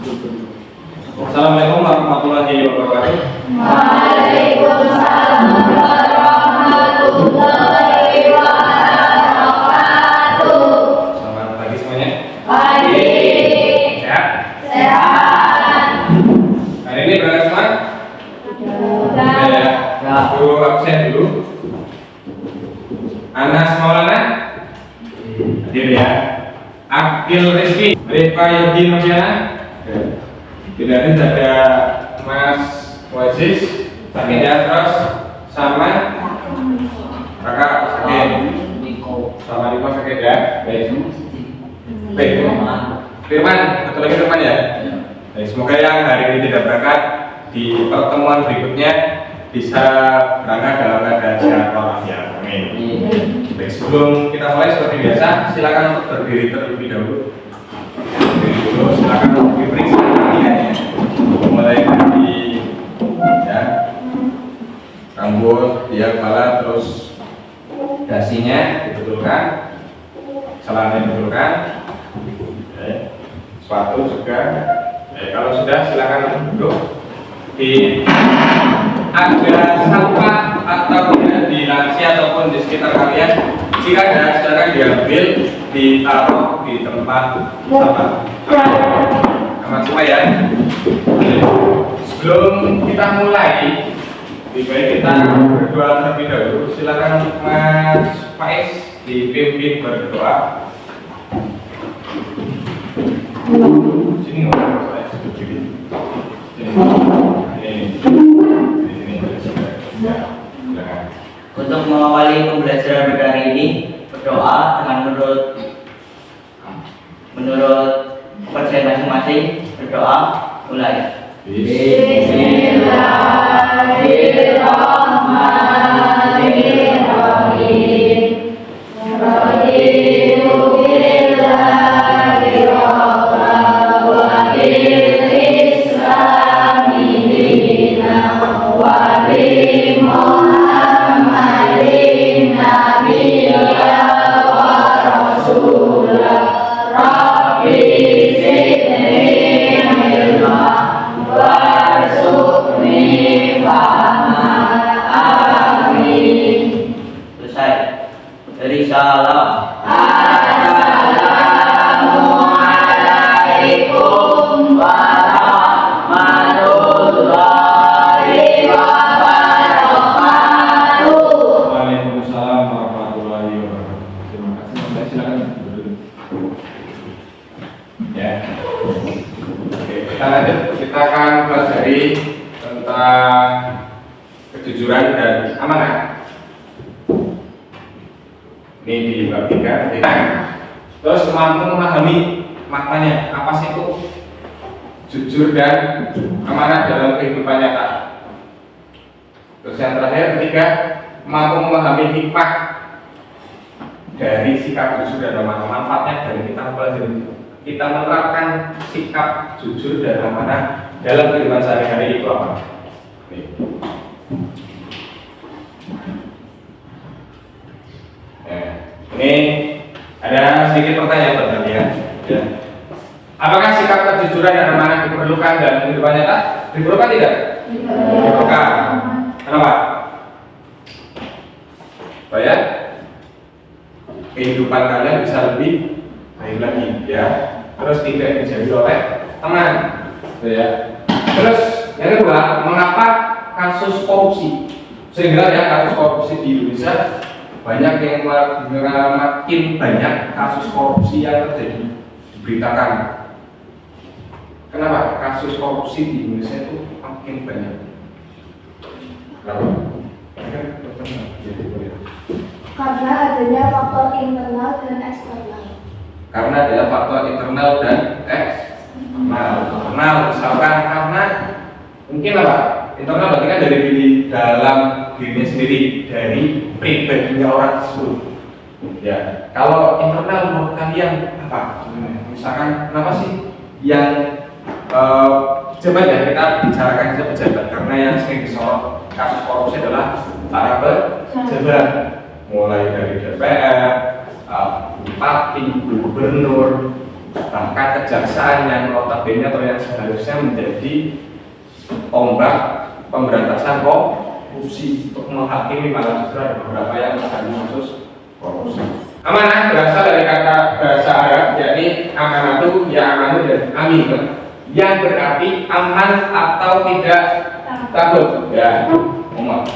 Assalamualaikum warahmatullahi wabarakatuh. Waalaikumsalam warahmatullahi wabarakatuh. Selamat pagi semuanya. Pagi. Sehat? Sehat. Hari ini berangkat semua? Sudah. Ya. Guru absen dulu. Anas Maulana? Hadir ya. Akil Rizky, Rifka Yogi Nurjana. Tidak ada Mas Wazis, sakit ya, terus sama kakak sakit, sama Riko sakit ya. Baik. Firman, betul lagi Firman ya. Baik, semoga yang hari ini tidak berangkat di pertemuan berikutnya bisa berangkat dalam keadaan sehat walafiat. Amin. Baik, sebelum kita mulai seperti biasa, silakan untuk berdiri terlebih dahulu. Berdiri dulu, silakan untuk diperiksa pakaiannya. Mulai dari ya, rambut, dia kepala, terus dasinya dibetulkan, celananya dibetulkan, sepatu juga. Kalau sudah silakan duduk. Ada sampah atau di lansia ataupun di sekitar kalian, jika ada silakan diambil, ditaruh di tempat sampah. Aman semua ya. Sebelum kita mulai, lebih baik kita berdoa terlebih dahulu. Silakan Mas Faiz dipimpin berdoa. Sini nggak Mas Faiz, sini. Untuk mengawali pembelajaran pada hari ini, berdoa dengan menurut kepercayaan masing-masing. Berdoa, mulai. Bismillahirrahmanirrahim. Raditu billahi rabban wa bil islami dinan wa bi Muhammadin nabiyyan wa rasulan. Rabbi zidni ilma warzuqni fahma. Amin. Selesai. Dari salam. Assalamualaikum warahmatullahi wabarakatuh. Waalaikumsalam warahmatullahi wabarakatuh. Terima kasih. Silakan duduk. Ya. Oke, kita lanjut. Kita akan pelajari tentang kejujuran dan amanah. Ini di bab 3. Terus mampu memahami maknanya apa sih itu jujur dan amanah dalam kehidupan nyata. Terus yang terakhir ketiga, mampu memahami hikmah dari sikap jujur dan amanah. Manfaatnya dari kita pelajari kita menerapkan sikap jujur dan amanah dalam kehidupan sehari-hari itu apa? Ini ada sedikit pertanyaan buat kalian. Ya. Apakah sikap kejujuran dan amanah diperlukan dalam kehidupan nyata? Diperlukan tidak? Diperlukan. Kenapa? Supaya kehidupan kalian bisa lebih baik lagi, ya. Terus tidak dijadi oleh teman, ya. Terus yang kedua, mengapa kasus korupsi? Sehingga ya kasus korupsi di Indonesia banyak yang makin banyak kasus korupsi yang terjadi diberitakan. Kenapa kasus korupsi di Indonesia itu makin banyak? Kenapa? Karena adanya faktor internal dan eksternal. Karena ada faktor internal dan eksternal. Internal misalkan karena mungkin apa? Internal berarti kan dari dalam dirinya sendiri, dari pribadinya orang tersebut. Ya, kalau internal menurut kalian apa? Misalkan kenapa sih yang coba ya kita bicarakan saja pejabat, karena yang sering disorot kasus korupsi adalah para pejabat, mulai dari DPR, bupati, gubernur, Bahkan kejaksaan yang notabene atau yang seharusnya menjadi tombak pemberantasan korupsi untuk menghakimi, malah justru ada beberapa yang terkandung kasus korupsi. Amanah berasal dari kata bahasa Arab, yakni amanatu, ya amanu dan amin, yang berarti aman atau tidak takut. Ya, umum.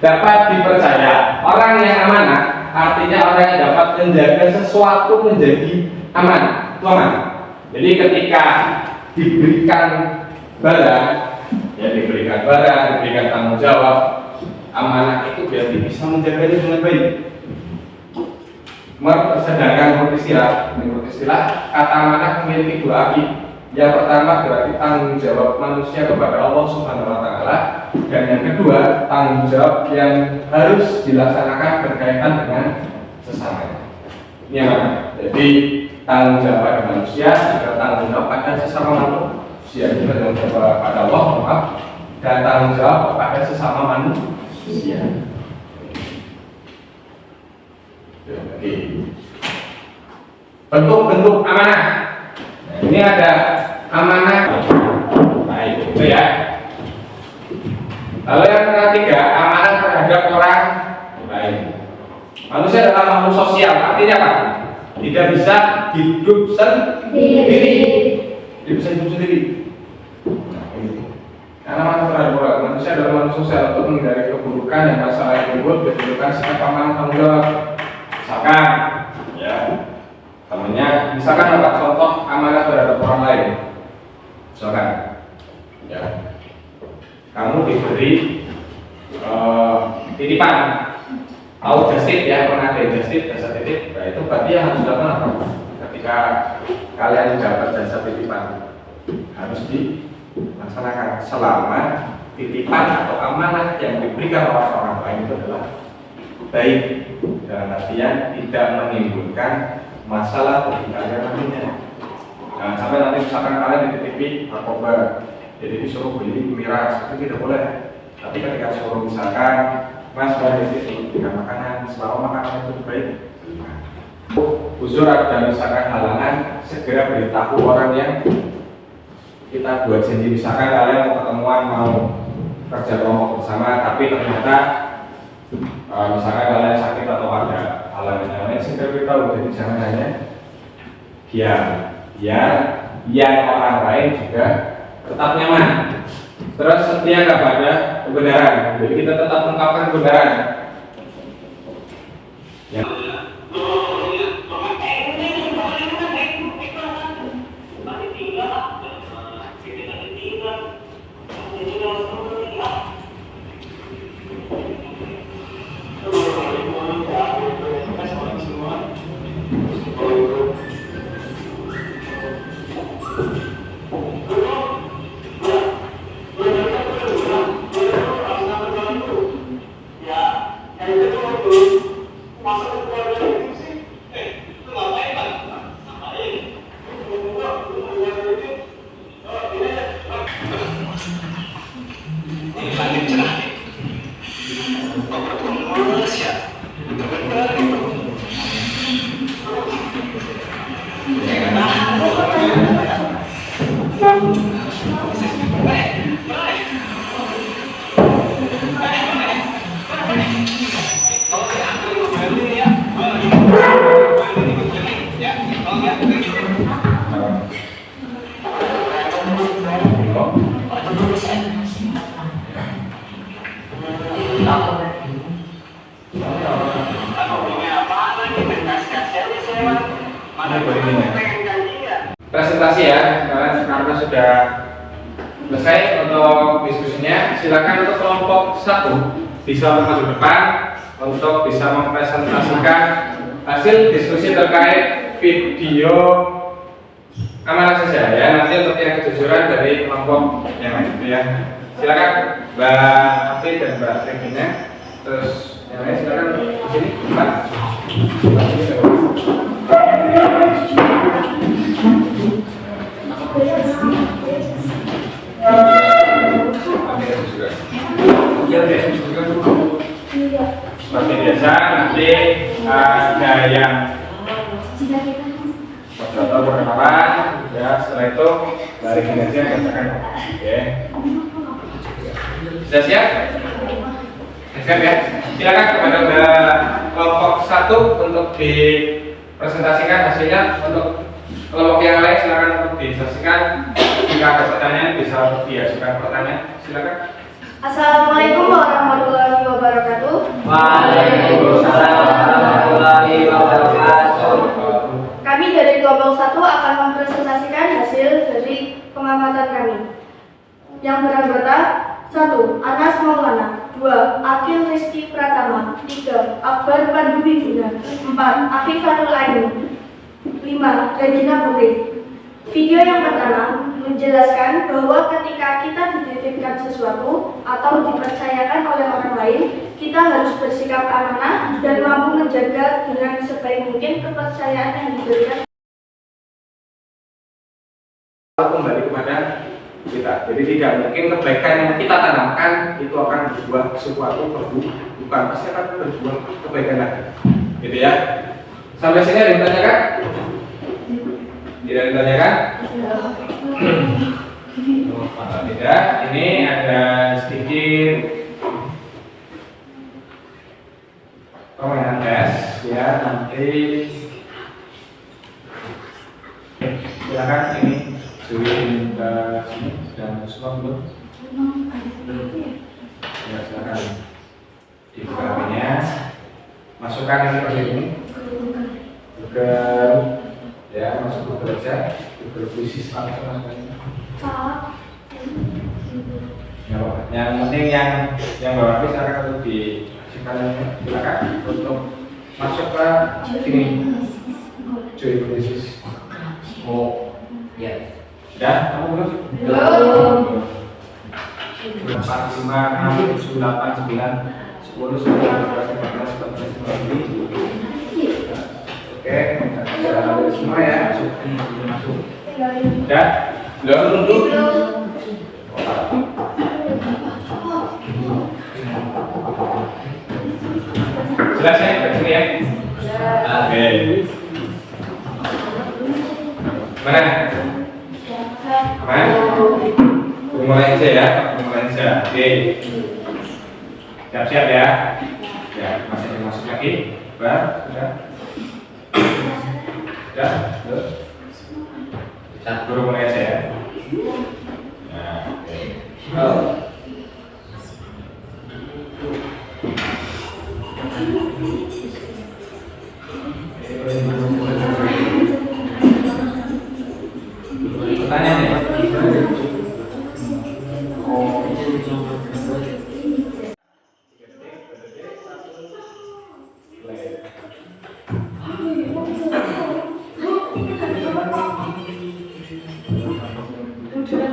Dapat dipercaya. Orang yang amanah artinya orang yang dapat menjaga sesuatu menjadi aman. Itu aman. Jadi ketika diberikan barang, ya diberikan tanggung jawab, amanah itu berarti bisa menjaganya dengan baik. Sedangkan menurut istilah kata amanah memiliki dua arti. Yang pertama berarti tanggung jawab manusia kepada Allah Subhanahu wa taala, dan yang kedua tanggung jawab yang harus dilaksanakan berkaitan dengan sesamanya. Ini amanah. Jadi tanggung jawab pada manusia, juga tanggung jawab pada sesama manusia, juga tanggung jawab pada Allah, dan tanggung jawab pada sesama manusia. Oke. Bentuk-bentuk amanah. Nah, ini ada amanah. Nah, itu ya. Lalu yang ketiga, amanah terhadap orang lain. Manusia adalah makhluk sosial. Artinya apa? Tidak bisa hidup sendiri. Tidak bisa hidup sendiri. Nah, ini. Karena manusia adalah makhluk sosial. Untuk menghindari keburukan dan masalah yang timbul, diperlukan sikap amanah tanggung jawab. Misalkan, ya, temannya, misalkan apa? Contoh amanah terhadap orang lain. Misalkan, ya, kamu diberi titipan, tahu justip ya, pernah ada justip, jasa titip. Nah, itu berarti yang harus dilakukan apa? Ketika kalian dapat jasa titipan, harus dilaksanakan selama titipan atau amanah yang diberikan oleh orang lain itu adalah baik, dalam artian tidak menimbulkan masalah bagi kalian nantinya. Jangan sampai nanti misalkan kalian dititipi narkoba, jadi disuruh beli miras, itu tidak boleh. Tapi ketika suruh misalkan mas boleh dengan makanan, selama makanan itu baik, uzur dan misalkan halangan, segera beritahu orang yang kita buat janji. Misalkan kalian mau ketemuan, mau kerja kelompok bersama, tapi ternyata misalkan kalian sakit atau ada halangan yang lain, segera beritahu. Jadi jangan hanya diam, biar yang orang lain juga tetap nyaman. Terus setia kepada kebenaran. Jadi kita tetap mengungkapkan kebenaran. Ya. Presentasi ya, karena sudah selesai untuk diskusinya. Silakan untuk kelompok 1 bisa maju depan untuk bisa mempresentasikan hasil diskusi terkait video amanah saja ya. Nanti untuk yang kejujuran dari kelompok yang lain itu ya. Silakan Mbak Afi dan Mbak Regina. Terus yang lain silakan di sini depan. Seperti biasa nanti ada yang foto perkenalan, ya setelah itu dari kinerja bacakan. Oke. Sudah siap? Siap ya. Silakan kepada kelompok 1 untuk dipresentasikan hasilnya. Untuk kelompok yang lain silakan untuk disaksikan. Jika ada pertanyaan bisa diajukan pertanyaan. Silakan. Assalamualaikum warahmatullahi wabarakatuh. Waalaikumsalam warahmatullahi wabarakatuh. Kami dari kelompok 1 akan mempresentasikan hasil dari pengamatan kami. Yang beranggota 1. Anas Maulana, 2. Akil Rizky Pratama, 3. Akbar Pandu Wiguna, 4. Afifatul Aini, 5. Regina Putri. Video yang pertama menjelaskan bahwa ketika kita dititipkan sesuatu atau dipercayakan oleh orang lain, kita harus bersikap amanah dan mampu menjaga dengan sebaik mungkin kepercayaan yang diberikan. Kembali kepada kita. Jadi tidak mungkin kebaikan yang kita tanamkan itu akan berbuah sesuatu bukan, pasti akan berbuah kebaikan lagi. Gitu ya. Sampai sini ada yang ditanyakan? Tidak ada yang ditanyakan? Tidak. Ini ada sedikit permainan tes ya, nanti silakan ini join ke sini. Sudah semua belum? Ya silakan dibuka HP-nya, masukkan ini ke sini, Google ya, masuk Google aja, Google Quizzes langsung masukkan. Yang penting yang bawah ini silakan untuk silakan untuk masuk ke sini, join Quizzes. Oh, ya. Sudah, kamu belum? Belum. 4, 5, 6, 7, 8, 9, 10, 11, 12, 13, 14, 15, 16, 17. Oke, sudah semua ya, masuk. Sudah? Belum? Jelas ya, begini ya? Oke. Mana? Aman? Mulai aja ya, mulai aja. Oke. Siap-siap ya. Ya, masih ada masuk lagi. Sudah. Guru mulai aja ya. Nah, oke. Pertanyaan ya?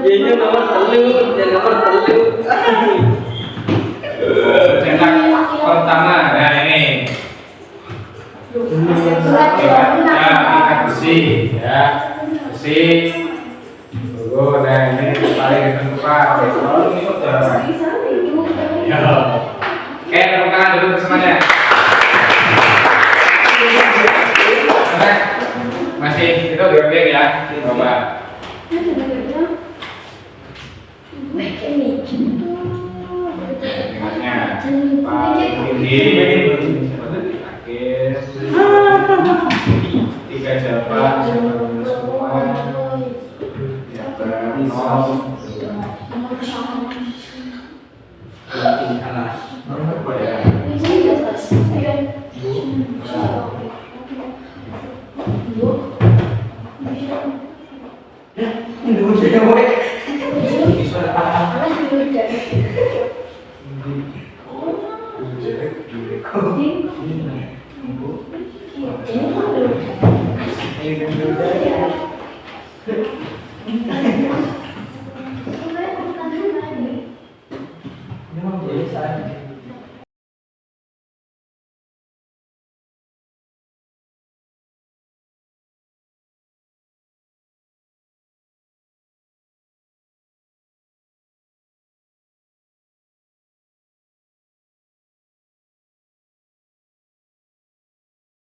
Ini nomor telu, dan nomor telu. Cetak pertama, nah ini. Ikan besi, ya, besi. Tunggu, nah ini paling ditentukan. Oh, ini udah. Ya. Oke, tepuk tangan dulu semuanya. Oke, masih itu biar ya, coba. Ingatnya, paling tinggi, akhir, 3 jawaban, semua, jawaban 0. Apa ya?